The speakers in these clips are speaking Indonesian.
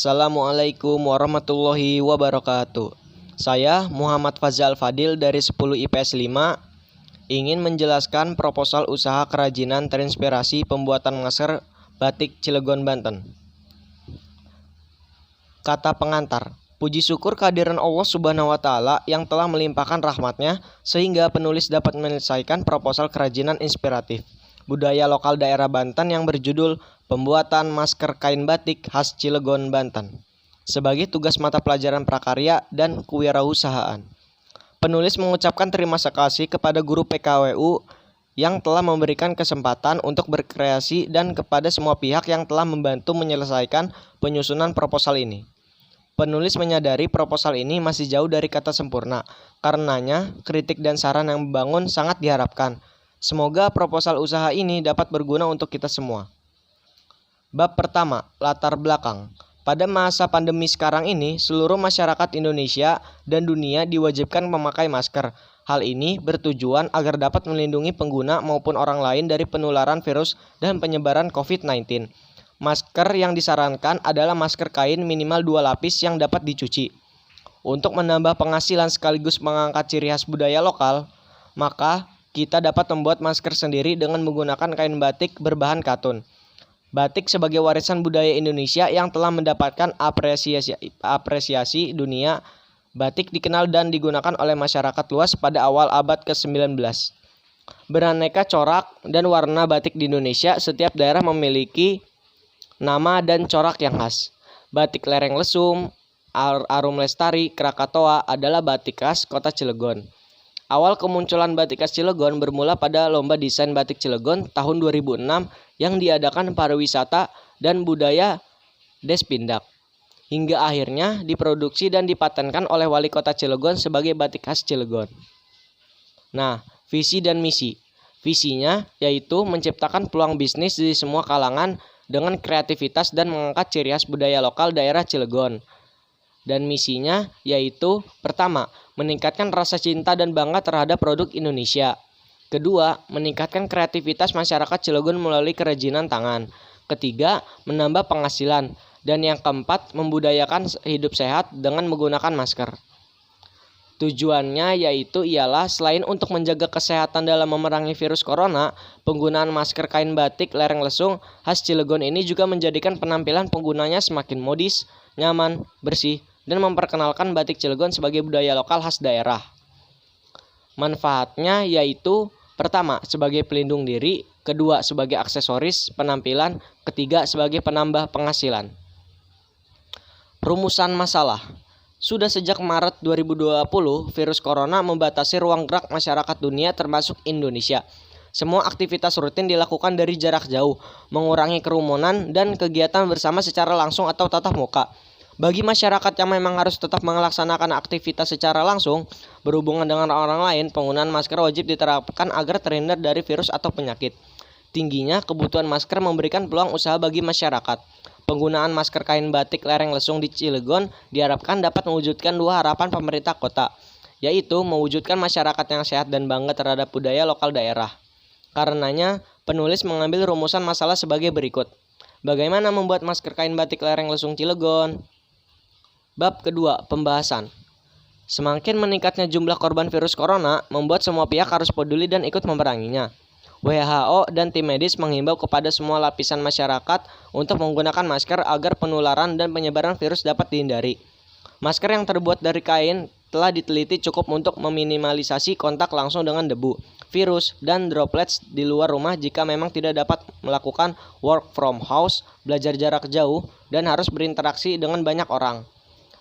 Assalamualaikum warahmatullahi wabarakatuh. Saya Muhammad Fazal Fadil dari 10 IPS 5 ingin menjelaskan proposal usaha kerajinan terinspirasi pembuatan masker batik Cilegon, Banten. Kata pengantar. Puji syukur kehadiran Allah Subhanahu wa Ta'ala yang telah melimpahkan rahmatnya sehingga penulis dapat menyelesaikan proposal kerajinan inspiratif budaya lokal daerah Banten yang berjudul Pembuatan Masker Kain Batik Khas Cilegon, Banten sebagai tugas mata pelajaran prakarya dan kewirausahaan. Penulis mengucapkan terima kasih kepada guru PKWU yang telah memberikan kesempatan untuk berkreasi dan kepada semua pihak yang telah membantu menyelesaikan penyusunan proposal ini. Penulis menyadari proposal ini masih jauh dari kata sempurna, karenanya kritik dan saran yang membangun sangat diharapkan. Semoga proposal usaha ini dapat berguna untuk kita semua. Bab pertama, latar belakang. Pada masa pandemi sekarang ini, seluruh masyarakat Indonesia dan dunia diwajibkan memakai masker. Hal ini bertujuan agar dapat melindungi pengguna maupun orang lain dari penularan virus dan penyebaran COVID-19. Masker yang disarankan adalah masker kain minimal 2 lapis yang dapat dicuci. Untuk menambah penghasilan sekaligus mengangkat ciri khas budaya lokal, maka kita dapat membuat masker sendiri dengan menggunakan kain batik berbahan katun. Batik sebagai warisan budaya Indonesia yang telah mendapatkan apresiasi dunia. Batik dikenal dan digunakan oleh masyarakat luas pada awal abad ke-19. Beraneka corak dan warna batik di Indonesia, setiap daerah memiliki nama dan corak yang khas. Batik lereng lesung, arum lestari, Krakatoa adalah batik khas kota Cilegon. Awal kemunculan batik khas Cilegon bermula pada Lomba Desain Batik Cilegon tahun 2006 yang diadakan pariwisata dan budaya Despindak. Hingga akhirnya diproduksi dan dipatenkan oleh Wali Kota Cilegon sebagai batik khas Cilegon. Nah, visi dan misi. Visinya yaitu menciptakan peluang bisnis di semua kalangan dengan kreativitas dan mengangkat ciri khas budaya lokal daerah Cilegon. Dan misinya yaitu pertama, meningkatkan rasa cinta dan bangga terhadap produk Indonesia. Kedua, meningkatkan kreativitas masyarakat Cilegon melalui kerajinan tangan. Ketiga, menambah penghasilan. Dan yang keempat, membudayakan hidup sehat dengan menggunakan masker. Tujuannya ialah selain untuk menjaga kesehatan dalam memerangi virus corona, penggunaan masker kain batik lereng lesung khas Cilegon ini juga menjadikan penampilan penggunanya semakin modis, nyaman, bersih, dan memperkenalkan batik Cilegon sebagai budaya lokal khas daerah. Manfaatnya yaitu pertama, sebagai pelindung diri, kedua, sebagai aksesoris penampilan, ketiga, sebagai penambah penghasilan. Rumusan masalah. Sudah sejak Maret 2020, virus corona membatasi ruang gerak masyarakat dunia termasuk Indonesia. Semua aktivitas rutin dilakukan dari jarak jauh, mengurangi kerumunan dan kegiatan bersama secara langsung atau tatap muka. Bagi masyarakat yang memang harus tetap melaksanakan aktivitas secara langsung, berhubungan dengan orang lain, penggunaan masker wajib diterapkan agar terhindar dari virus atau penyakit. Tingginya kebutuhan masker memberikan peluang usaha bagi masyarakat. Penggunaan masker kain batik lereng lesung di Cilegon diharapkan dapat mewujudkan 2 harapan pemerintah kota, yaitu mewujudkan masyarakat yang sehat dan bangga terhadap budaya lokal daerah. Karenanya, penulis mengambil rumusan masalah sebagai berikut. Bagaimana membuat masker kain batik lereng lesung Cilegon? Bab kedua, pembahasan. Semakin meningkatnya jumlah korban virus corona, membuat semua pihak harus peduli dan ikut memeranginya. WHO dan tim medis menghimbau kepada semua lapisan masyarakat untuk menggunakan masker agar penularan dan penyebaran virus dapat dihindari. Masker yang terbuat dari kain telah diteliti cukup untuk meminimalisasi kontak langsung dengan debu, virus, dan droplets di luar rumah jika memang tidak dapat melakukan work from house, belajar jarak jauh, dan harus berinteraksi dengan banyak orang.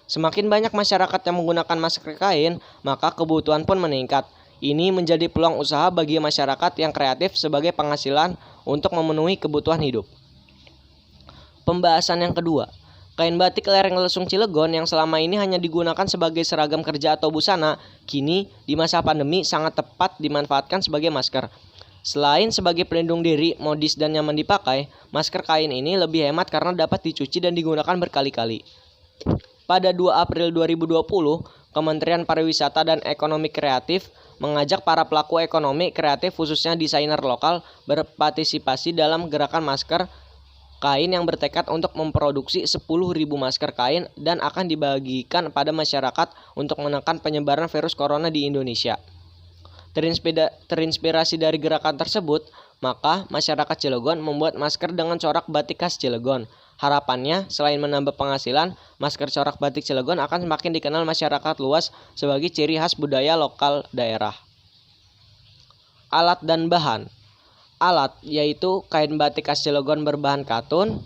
Semakin banyak masyarakat yang menggunakan masker kain, maka kebutuhan pun meningkat. Ini menjadi peluang usaha bagi masyarakat yang kreatif sebagai penghasilan untuk memenuhi kebutuhan hidup. Pembahasan yang kedua, kain batik lereng lesung Cilegon yang selama ini hanya digunakan sebagai seragam kerja atau busana, kini di masa pandemi sangat tepat dimanfaatkan sebagai masker. Selain sebagai pelindung diri, modis dan nyaman dipakai, masker kain ini lebih hemat karena dapat dicuci dan digunakan berkali-kali. Pada 2 April 2020, Kementerian Pariwisata dan Ekonomi Kreatif mengajak para pelaku ekonomi kreatif khususnya desainer lokal berpartisipasi dalam gerakan masker kain yang bertekad untuk memproduksi 10.000 masker kain dan akan dibagikan pada masyarakat untuk menekan penyebaran virus corona di Indonesia. Terinspirasi dari gerakan tersebut, maka masyarakat Cilegon membuat masker dengan corak batik khas Cilegon. Harapannya, selain menambah penghasilan, masker corak batik Cilegon akan semakin dikenal masyarakat luas sebagai ciri khas budaya lokal daerah. Alat dan bahan. Alat, yaitu kain batik khas Cilegon berbahan katun,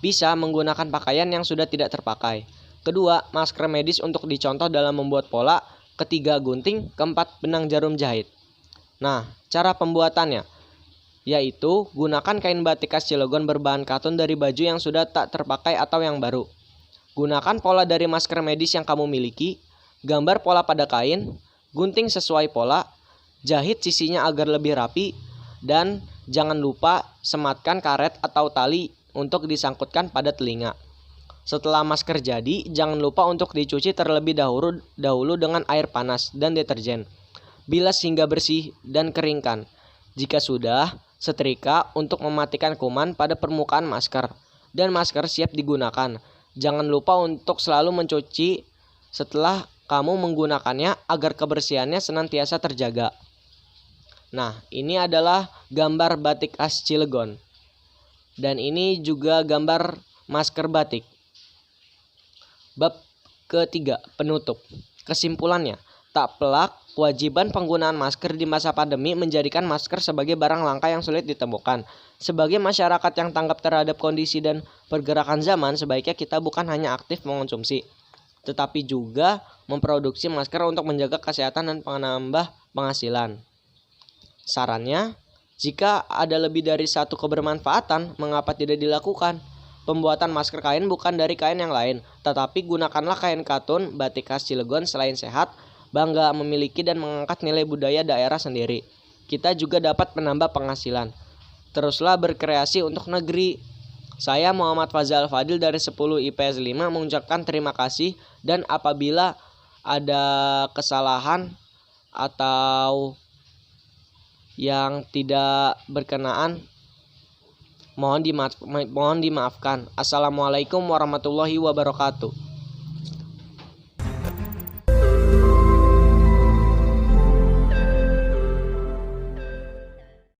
bisa menggunakan pakaian yang sudah tidak terpakai. Kedua, masker medis untuk dicontoh dalam membuat pola. Ketiga, gunting. Keempat, benang jarum jahit. Nah, cara pembuatannya, yaitu gunakan kain batik khas Cilegon berbahan katun dari baju yang sudah tak terpakai atau yang baru. Gunakan pola dari masker medis yang kamu miliki, gambar pola pada kain, gunting sesuai pola, jahit sisinya agar lebih rapi, dan jangan lupa sematkan karet atau tali untuk disangkutkan pada telinga. Setelah masker jadi, jangan lupa untuk dicuci terlebih dahulu dengan air panas dan deterjen. Bilas hingga bersih dan keringkan. Jika sudah, setrika untuk mematikan kuman pada permukaan masker. Dan masker siap digunakan. Jangan lupa untuk selalu mencuci setelah kamu menggunakannya agar kebersihannya senantiasa terjaga. Nah, ini adalah gambar batik khas Cilegon. Dan ini juga gambar masker batik. Bab ketiga, penutup. Kesimpulannya, tak pelak, kewajiban penggunaan masker di masa pandemi menjadikan masker sebagai barang langka yang sulit ditemukan. Sebagai masyarakat yang tanggap terhadap kondisi dan pergerakan zaman, sebaiknya kita bukan hanya aktif mengonsumsi, tetapi juga memproduksi masker untuk menjaga kesehatan dan menambah penghasilan. Sarannya, jika ada lebih dari satu kebermanfaatan, mengapa tidak dilakukan? Pembuatan masker kain bukan dari kain yang lain, tetapi gunakanlah kain katun batik khas Cilegon. Selain sehat, bangga memiliki dan mengangkat nilai budaya daerah sendiri, kita juga dapat menambah penghasilan. Teruslah berkreasi untuk negeri. Saya Muhammad Fazal Fadil dari 10 IPS 5 mengucapkan terima kasih, dan apabila ada kesalahan atau yang tidak berkenaan, mohon dimaafkan. Assalamualaikum warahmatullahi wabarakatuh.